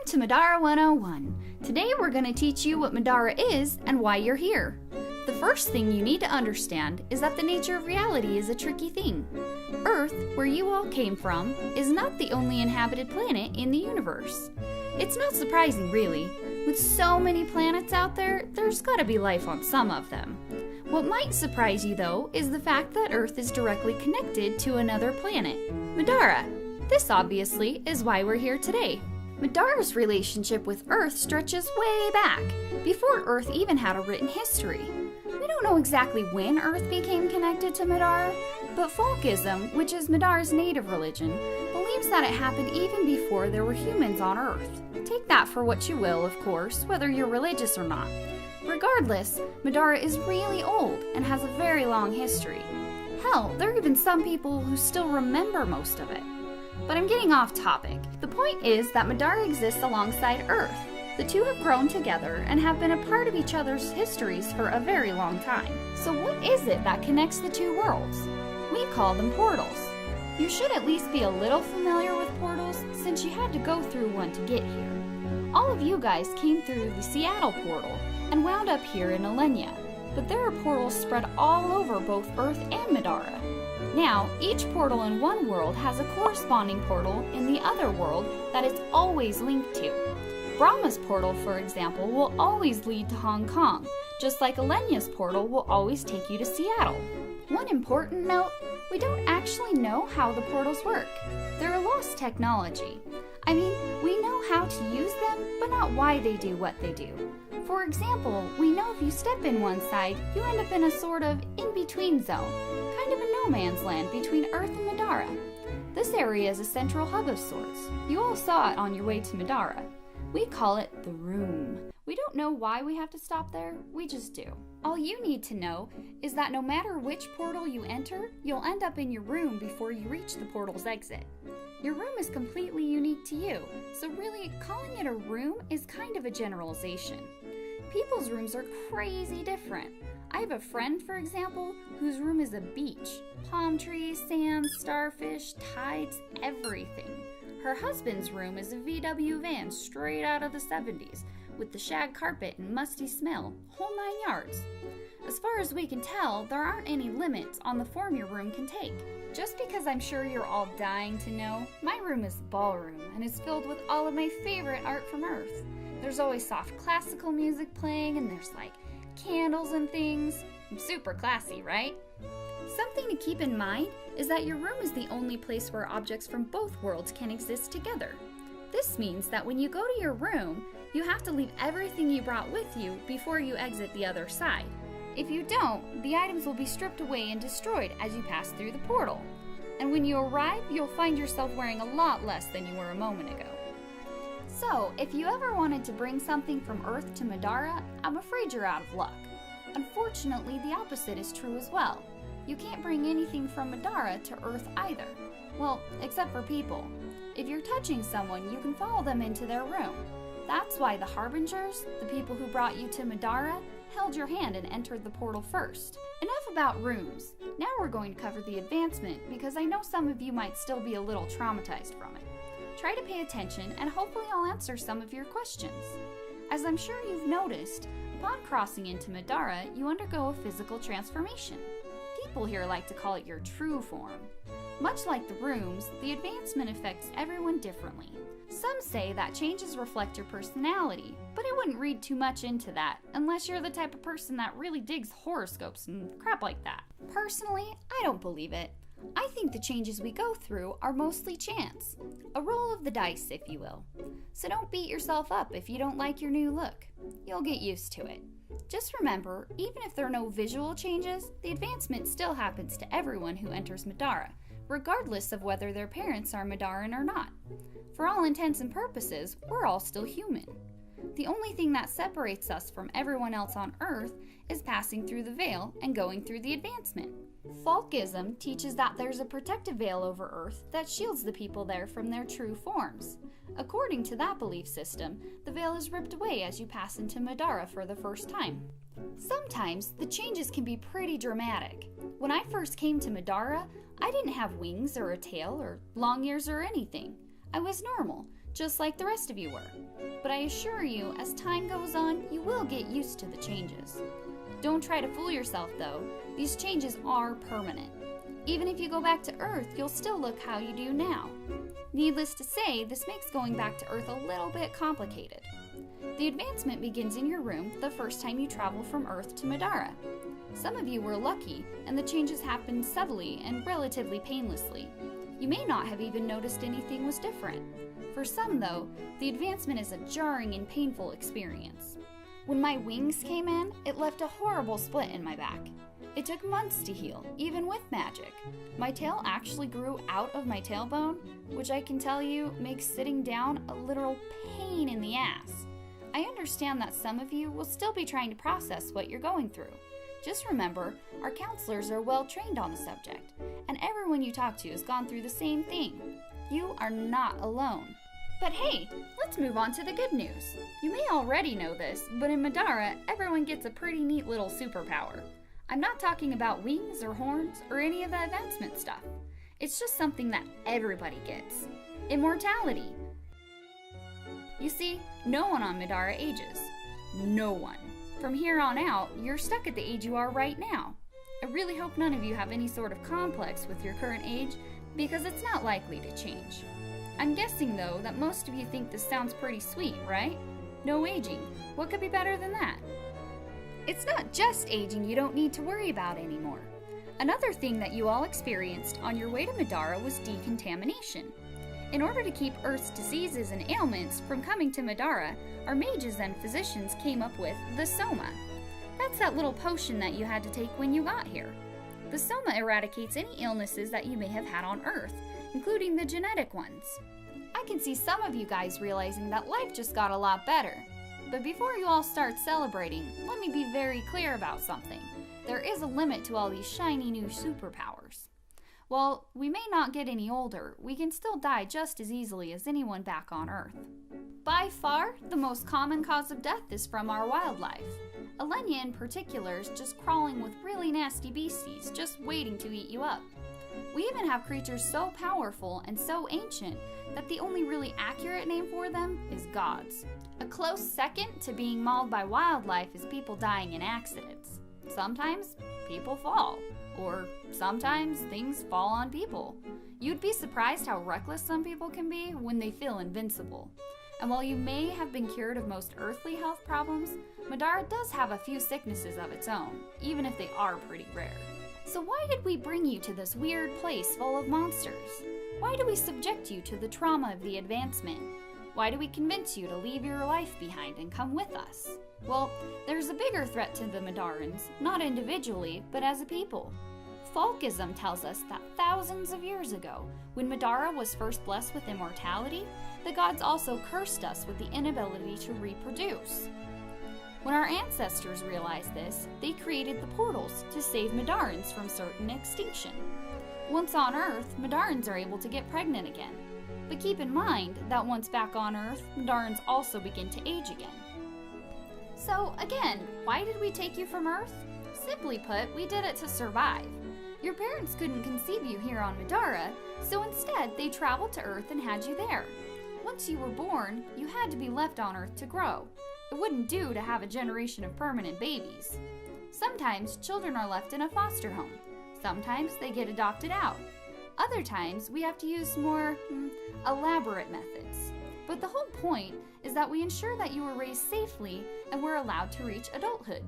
to Middara 101. Today we're going to teach you what Middara is and why you're here. The first thing you need to understand is that the nature of reality is a tricky thing. Earth, where you all came from, is not the only inhabited planet in the universe. It's not surprising, really. With so many planets out there, there's got to be life on some of them. What might surprise you, though, is the fact that Earth is directly connected to another planet, Middara. This, obviously, is why we're here today. Middara's relationship with Earth stretches way back, before Earth even had a written history. We don't know exactly when Earth became connected to Middara, but folkism, which is Middara's native religion, believes that it happened even before there were humans on Earth. Take that for what you will, of course, whether you're religious or not. Regardless, Middara is really old and has a very long history. Hell, there are even some people who still remember most of it. But I'm getting off topic. The point is that Middara exists alongside Earth. The two have grown together and have been a part of each other's histories for a very long time. So what is it that connects the two worlds? We call them portals. You should at least be a little familiar with portals since you had to go through one to get here. All of you guys came through the Seattle portal and wound up here in Alenia, but there are portals spread all over both Earth and Middara. Now, each portal in one world has a corresponding portal in the other world that it's always linked to. Brahma's portal, for example, will always lead to Hong Kong, just like Alenia's portal will always take you to Seattle. One important note, we don't actually know how the portals work. They're a lost technology. I mean, we know how to use them, but not why they do what they do. For example, we know if you step in one side, you end up in a sort of in-between zone, kind of a no man's land between Earth and Middara. This area is a central hub of sorts. You all saw it on your way to Middara. We call it the room. We don't know why we have to stop there, we just do. All you need to know is that no matter which portal you enter, you'll end up in your room before you reach the portal's exit. Your room is completely unique to you, so really, calling it a room is kind of a generalization. People's rooms are crazy different. I have a friend, for example, whose room is a beach. Palm trees, sand, starfish, tides, everything. Her husband's room is a VW van straight out of the 70s, with the shag carpet and musty smell, whole 9 yards. As far as we can tell, there aren't any limits on the form your room can take. Just because I'm sure you're all dying to know, my room is a ballroom and is filled with all of my favorite art from Earth. There's always soft classical music playing and there's like candles and things. I'm super classy, right? Something to keep in mind is that your room is the only place where objects from both worlds can exist together. This means that when you go to your room, you have to leave everything you brought with you before you exit the other side. If you don't, the items will be stripped away and destroyed as you pass through the portal. And when you arrive, you'll find yourself wearing a lot less than you were a moment ago. So, if you ever wanted to bring something from Earth to Middara, I'm afraid you're out of luck. Unfortunately, the opposite is true as well. You can't bring anything from Middara to Earth either. Well, except for people. If you're touching someone, you can follow them into their room. That's why the Harbingers, the people who brought you to Middara, held your hand and entered the portal first. Enough about rooms. Now we're going to cover the advancement because I know some of you might still be a little traumatized from it. Try to pay attention and hopefully I'll answer some of your questions. As I'm sure you've noticed, upon crossing into Middara, you undergo a physical transformation. People here like to call it your true form. Much like the rooms, the advancement affects everyone differently. Some say that changes reflect your personality, but I wouldn't read too much into that unless you're the type of person that really digs horoscopes and crap like that. Personally, I don't believe it. I think the changes we go through are mostly chance. A roll of the dice, if you will. So don't beat yourself up if you don't like your new look. You'll get used to it. Just remember, even if there are no visual changes, the advancement still happens to everyone who enters Middara, regardless of whether their parents are Middaran or not. For all intents and purposes, we're all still human. The only thing that separates us from everyone else on Earth is passing through the veil and going through the advancement. Folkism teaches that there's a protective veil over Earth that shields the people there from their true forms. According to that belief system, the veil is ripped away as you pass into Middara for the first time. Sometimes, the changes can be pretty dramatic. When I first came to Middara, I didn't have wings or a tail or long ears or anything. I was normal, just like the rest of you were. But I assure you, as time goes on, you will get used to the changes. Don't try to fool yourself though, these changes are permanent. Even if you go back to Earth, you'll still look how you do now. Needless to say, this makes going back to Earth a little bit complicated. The advancement begins in your room the first time you travel from Earth to Middara. Some of you were lucky, and the changes happened subtly and relatively painlessly. You may not have even noticed anything was different. For some, though, the advancement is a jarring and painful experience. When my wings came in, it left a horrible split in my back. It took months to heal, even with magic. My tail actually grew out of my tailbone, which I can tell you makes sitting down a literal pain in the ass. I understand that some of you will still be trying to process what you're going through. Just remember, our counselors are well trained on the subject, and everyone you talk to has gone through the same thing. You are not alone. But hey, let's move on to the good news. You may already know this, but in Middara, everyone gets a pretty neat little superpower. I'm not talking about wings or horns or any of the advancement stuff. It's just something that everybody gets. Immortality. You see, no one on Middara ages. No one. From here on out, you're stuck at the age you are right now. I really hope none of you have any sort of complex with your current age, because it's not likely to change. I'm guessing, though, that most of you think this sounds pretty sweet, right? No aging. What could be better than that? It's not just aging you don't need to worry about anymore. Another thing that you all experienced on your way to Middara was decontamination. In order to keep Earth's diseases and ailments from coming to Middara, our mages and physicians came up with the Soma. That's that little potion that you had to take when you got here. The Soma eradicates any illnesses that you may have had on Earth, including the genetic ones. I can see some of you guys realizing that life just got a lot better. But before you all start celebrating, let me be very clear about something. There is a limit to all these shiny new superpowers. While we may not get any older, we can still die just as easily as anyone back on Earth. By far, the most common cause of death is from our wildlife. Alenia in particular is just crawling with really nasty beasties, just waiting to eat you up. We even have creatures so powerful and so ancient that the only really accurate name for them is gods. A close second to being mauled by wildlife is people dying in accidents. Sometimes people fall, or sometimes things fall on people. You'd be surprised how reckless some people can be when they feel invincible. And while you may have been cured of most earthly health problems, Middara does have a few sicknesses of its own, even if they are pretty rare. So why did we bring you to this weird place full of monsters? Why do we subject you to the trauma of the advancement? Why do we convince you to leave your life behind and come with us? Well, there's a bigger threat to the Middarans, not individually, but as a people. Folkism tells us that thousands of years ago, when Middara was first blessed with immortality, the gods also cursed us with the inability to reproduce. When our ancestors realized this, they created the portals to save Middarans from certain extinction. Once on Earth, Middarans are able to get pregnant again. But keep in mind that once back on Earth, Middarans also begin to age again. So again, why did we take you from Earth? Simply put, we did it to survive. Your parents couldn't conceive you here on Middara, so instead they traveled to Earth and had you there. Once you were born, you had to be left on Earth to grow. It wouldn't do to have a generation of permanent babies. Sometimes children are left in a foster home. Sometimes they get adopted out. Other times we have to use more elaborate methods. But the whole point is that we ensure that you were raised safely and were allowed to reach adulthood.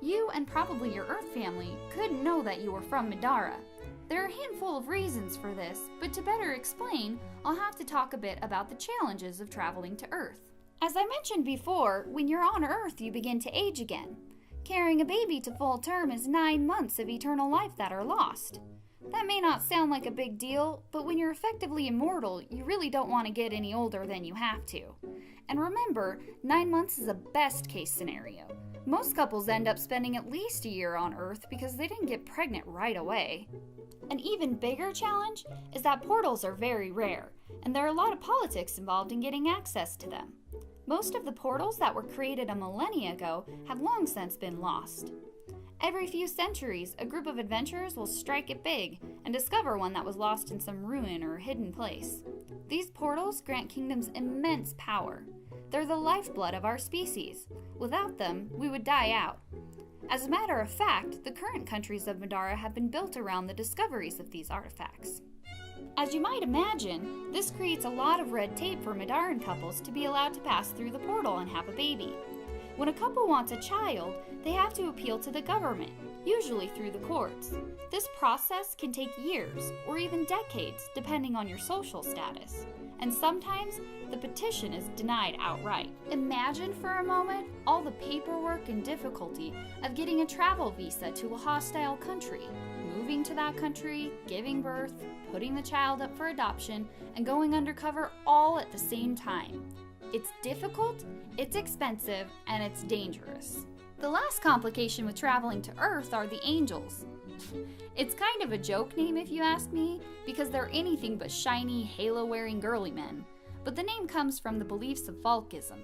You and probably your Earth family couldn't know that you were from Middara. There are a handful of reasons for this, but to better explain, I'll have to talk a bit about the challenges of traveling to Earth. As I mentioned before, when you're on Earth, you begin to age again. Carrying a baby to full term is 9 months of eternal life that are lost. That may not sound like a big deal, but when you're effectively immortal, you really don't want to get any older than you have to. And remember, 9 months is a best case scenario. Most couples end up spending at least a year on Earth because they didn't get pregnant right away. An even bigger challenge is that portals are very rare, and there are a lot of politics involved in getting access to them. Most of the portals that were created a millennia ago have long since been lost. Every few centuries, a group of adventurers will strike it big and discover one that was lost in some ruin or hidden place. These portals grant kingdoms immense power. They're the lifeblood of our species. Without them, we would die out. As a matter of fact, the current countries of Middara have been built around the discoveries of these artifacts. As you might imagine, this creates a lot of red tape for Midaran couples to be allowed to pass through the portal and have a baby. When a couple wants a child, they have to appeal to the government, usually through the courts. This process can take years or even decades depending on your social status, and sometimes the petition is denied outright. Imagine for a moment all the paperwork and difficulty of getting a travel visa to a hostile country, moving to that country, giving birth, putting the child up for adoption, and going undercover all at the same time. It's difficult, it's expensive, and it's dangerous. The last complication with traveling to Earth are the angels. It's kind of a joke name if you ask me, because they're anything but shiny, halo-wearing girly men. But the name comes from the beliefs of Falkism.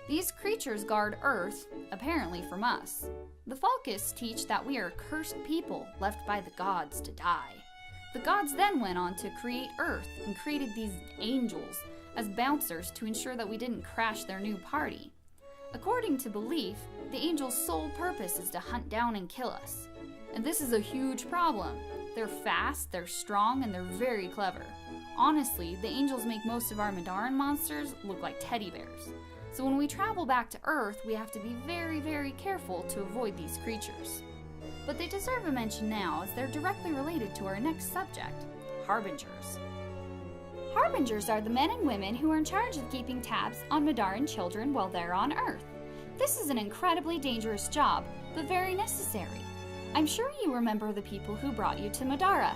These creatures guard Earth, apparently from us. The Falkists teach that we are cursed people left by the gods to die. The gods then went on to create Earth and created these angels as bouncers to ensure that we didn't crash their new party. According to belief, the angels' sole purpose is to hunt down and kill us. And this is a huge problem. They're fast, they're strong, and they're very clever. Honestly, the angels make most of our Midaran monsters look like teddy bears. So when we travel back to Earth, we have to be very, very careful to avoid these creatures. But they deserve a mention now as they're directly related to our next subject, Harbingers. Harbingers are the men and women who are in charge of keeping tabs on Midaran children while they're on Earth. This is an incredibly dangerous job, but very necessary. I'm sure you remember the people who brought you to Middara.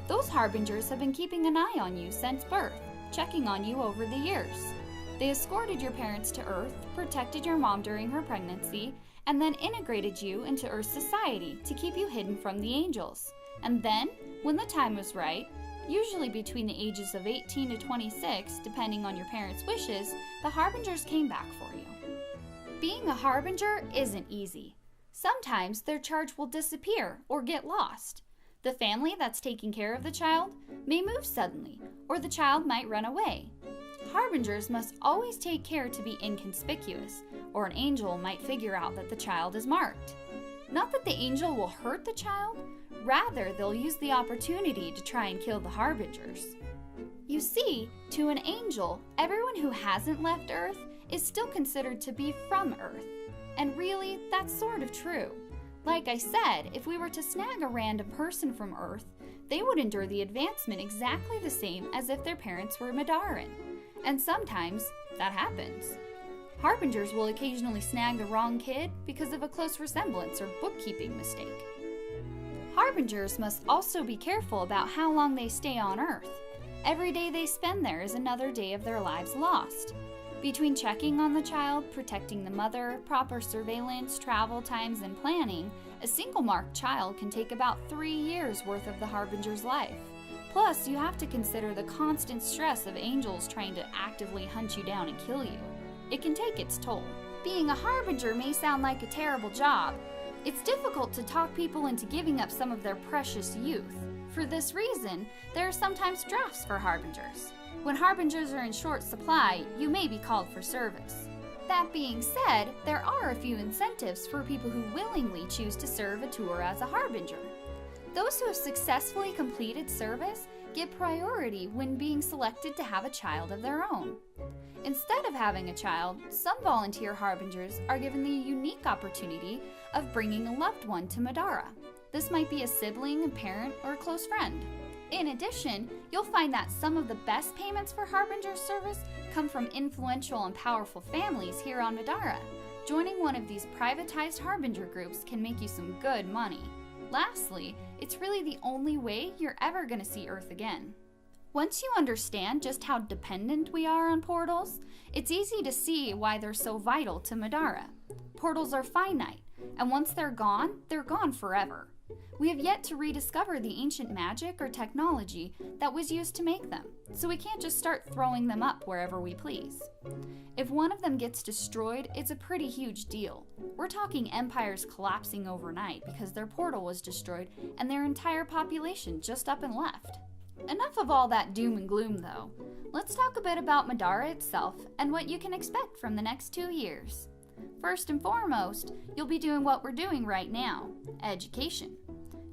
Those Harbingers have been keeping an eye on you since birth, checking on you over the years. They escorted your parents to Earth, protected your mom during her pregnancy, and then integrated you into Earth's society to keep you hidden from the angels. And then, when the time was right, usually between the ages of 18 to 26, depending on your parents' wishes, the Harbingers came back for you. Being a Harbinger isn't easy. Sometimes their charge will disappear or get lost. The family that's taking care of the child may move suddenly, or the child might run away. Harbingers must always take care to be inconspicuous, or an angel might figure out that the child is marked. Not that the angel will hurt the child, rather they'll use the opportunity to try and kill the Harbingers. You see, to an angel, everyone who hasn't left Earth is still considered to be from Earth. And really, that's sort of true. Like I said, if we were to snag a random person from Earth, they would endure the advancement exactly the same as if their parents were Midaran. And sometimes, that happens. Harbingers will occasionally snag the wrong kid because of a close resemblance or bookkeeping mistake. Harbingers must also be careful about how long they stay on Earth. Every day they spend there is another day of their lives lost. Between checking on the child, protecting the mother, proper surveillance, travel times, and planning, a single marked child can take about 3 years worth of the Harbinger's life. Plus, you have to consider the constant stress of angels trying to actively hunt you down and kill you. It can take its toll. Being a Harbinger may sound like a terrible job. It's difficult to talk people into giving up some of their precious youth. For this reason, there are sometimes drafts for Harbingers. When Harbingers are in short supply, you may be called for service. That being said, there are a few incentives for people who willingly choose to serve a tour as a Harbinger. Those who have successfully completed service get priority when being selected to have a child of their own. Instead of having a child, some volunteer Harbingers are given the unique opportunity of bringing a loved one to Middara. This might be a sibling, a parent, or a close friend. In addition, you'll find that some of the best payments for Harbinger service come from influential and powerful families here on Middara. Joining one of these privatized Harbinger groups can make you some good money. Lastly, it's really the only way you're ever going to see Earth again. Once you understand just how dependent we are on portals, it's easy to see why they're so vital to Middara. Portals are finite, and once they're gone forever. We have yet to rediscover the ancient magic or technology that was used to make them, so we can't just start throwing them up wherever we please. If one of them gets destroyed, it's a pretty huge deal. We're talking empires collapsing overnight because their portal was destroyed and their entire population just up and left. Enough of all that doom and gloom though. Let's talk a bit about Middara itself and what you can expect from the next 2 years. First and foremost, you'll be doing what we're doing right now, education.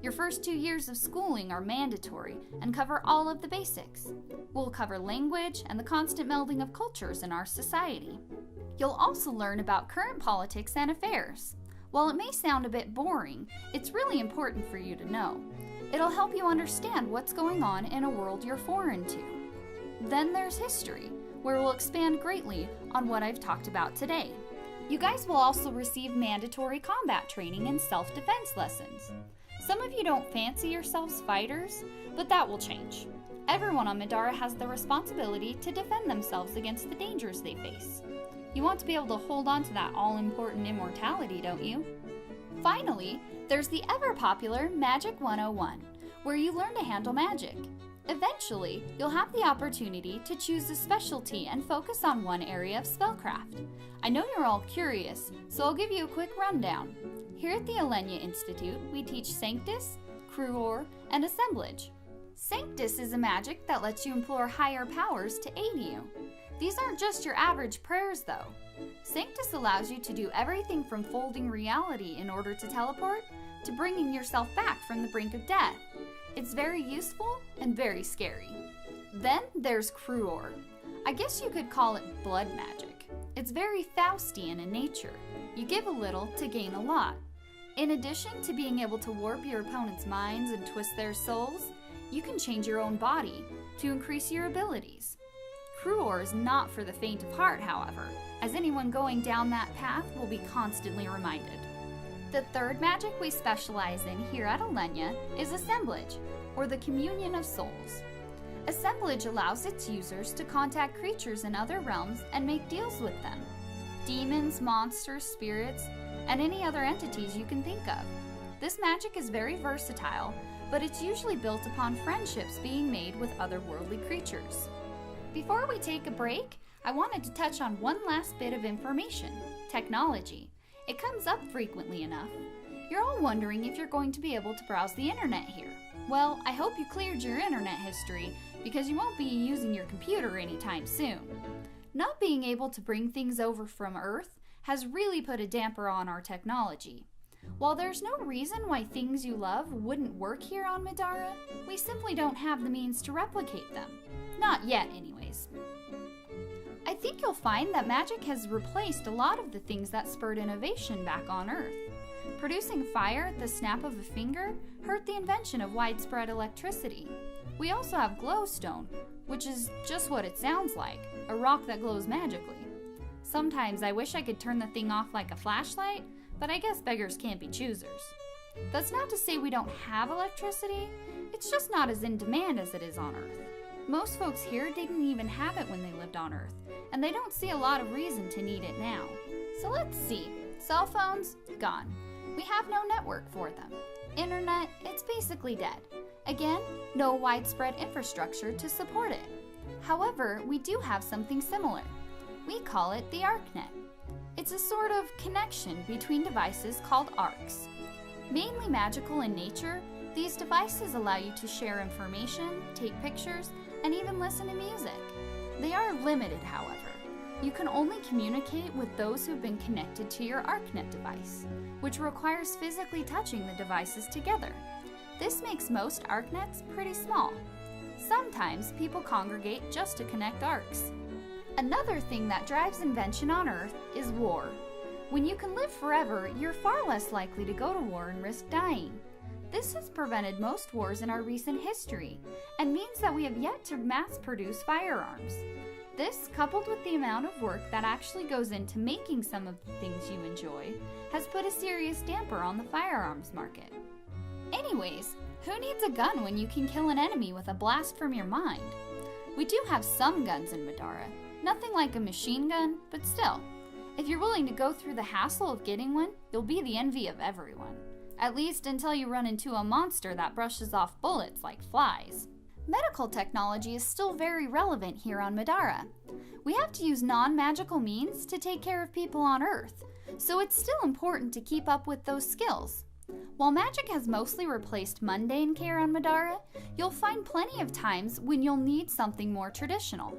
Your first 2 years of schooling are mandatory and cover all of the basics. We'll cover language and the constant melding of cultures in our society. You'll also learn about current politics and affairs. While it may sound a bit boring, it's really important for you to know. It'll help you understand what's going on in a world you're foreign to. Then there's history, where we'll expand greatly on what I've talked about today. You guys will also receive mandatory combat training and self-defense lessons. Some of you don't fancy yourselves fighters, but that will change. Everyone on Middara has the responsibility to defend themselves against the dangers they face. You want to be able to hold on to that all-important immortality, don't you? Finally, there's the ever-popular Magic 101, where you learn to handle magic. Eventually, you'll have the opportunity to choose a specialty and focus on one area of spellcraft. I know you're all curious, so I'll give you a quick rundown. Here at the Alenia Institute, we teach Sanctus, Cruor, and Assemblage. Sanctus is a magic that lets you implore higher powers to aid you. These aren't just your average prayers, though. Sanctus allows you to do everything from folding reality in order to teleport, to bringing yourself back from the brink of death. It's very useful and very scary. Then there's Cruor. I guess you could call it blood magic. It's very Faustian in nature. You give a little to gain a lot. In addition to being able to warp your opponent's minds and twist their souls, you can change your own body to increase your abilities. Cruor is not for the faint of heart, however, as anyone going down that path will be constantly reminded. The third magic we specialize in here at Alenia is Assemblage, or the Communion of Souls. Assemblage allows its users to contact creatures in other realms and make deals with them. Demons, monsters, spirits, and any other entities you can think of. This magic is very versatile, but it's usually built upon friendships being made with otherworldly creatures. Before we take a break, I wanted to touch on one last bit of information: technology. It comes up frequently enough. You're all wondering if you're going to be able to browse the internet here. Well, I hope you cleared your internet history because you won't be using your computer anytime soon. Not being able to bring things over from Earth has really put a damper on our technology. While there's no reason why things you love wouldn't work here on Middara, we simply don't have the means to replicate them. Not yet, anyways. I think you'll find that magic has replaced a lot of the things that spurred innovation back on Earth. Producing fire at the snap of a finger hurt the invention of widespread electricity. We also have glowstone, which is just what it sounds like, a rock that glows magically. Sometimes I wish I could turn the thing off like a flashlight, but I guess beggars can't be choosers. That's not to say we don't have electricity, it's just not as in demand as it is on Earth. Most folks here didn't even have it when they lived on Earth, and they don't see a lot of reason to need it now. So let's see. Cell phones? Gone. We have no network for them. Internet? It's basically dead. Again, no widespread infrastructure to support it. However, we do have something similar. We call it the ArcNet. It's a sort of connection between devices called arcs. Mainly magical in nature, these devices allow you to share information, take pictures, and even listen to music. They are limited, however. You can only communicate with those who've been connected to your ArcNet device, which requires physically touching the devices together. This makes most ArcNets pretty small. Sometimes people congregate just to connect arcs. Another thing that drives invention on Earth is war. When you can live forever, you're far less likely to go to war and risk dying. This has prevented most wars in our recent history, and means that we have yet to mass-produce firearms. This, coupled with the amount of work that actually goes into making some of the things you enjoy, has put a serious damper on the firearms market. Anyways, who needs a gun when you can kill an enemy with a blast from your mind? We do have some guns in Middara, nothing like a machine gun, but still. If you're willing to go through the hassle of getting one, you'll be the envy of everyone. At least until you run into a monster that brushes off bullets like flies. Medical technology is still very relevant here on Middara. We have to use non-magical means to take care of people on Earth, so it's still important to keep up with those skills. While magic has mostly replaced mundane care on Middara, you'll find plenty of times when you'll need something more traditional.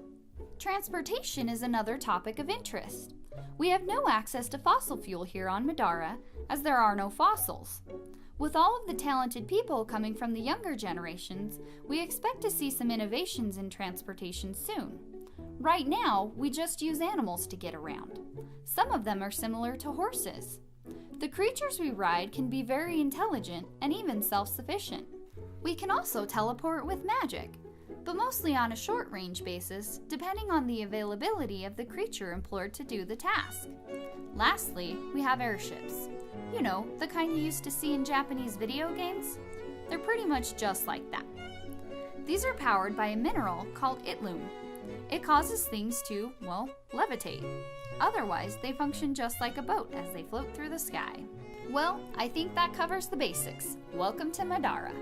Transportation is another topic of interest. We have no access to fossil fuel here on Middara, as there are no fossils. With all of the talented people coming from the younger generations, we expect to see some innovations in transportation soon. Right now, we just use animals to get around. Some of them are similar to horses. The creatures we ride can be very intelligent and even self-sufficient. We can also teleport with magic, but mostly on a short-range basis, depending on the availability of the creature employed to do the task. Lastly, we have airships. You know, the kind you used to see in Japanese video games? They're pretty much just like that. These are powered by a mineral called itloom. It causes things to, well, levitate. Otherwise, they function just like a boat as they float through the sky. Well, I think that covers the basics. Welcome to Middara.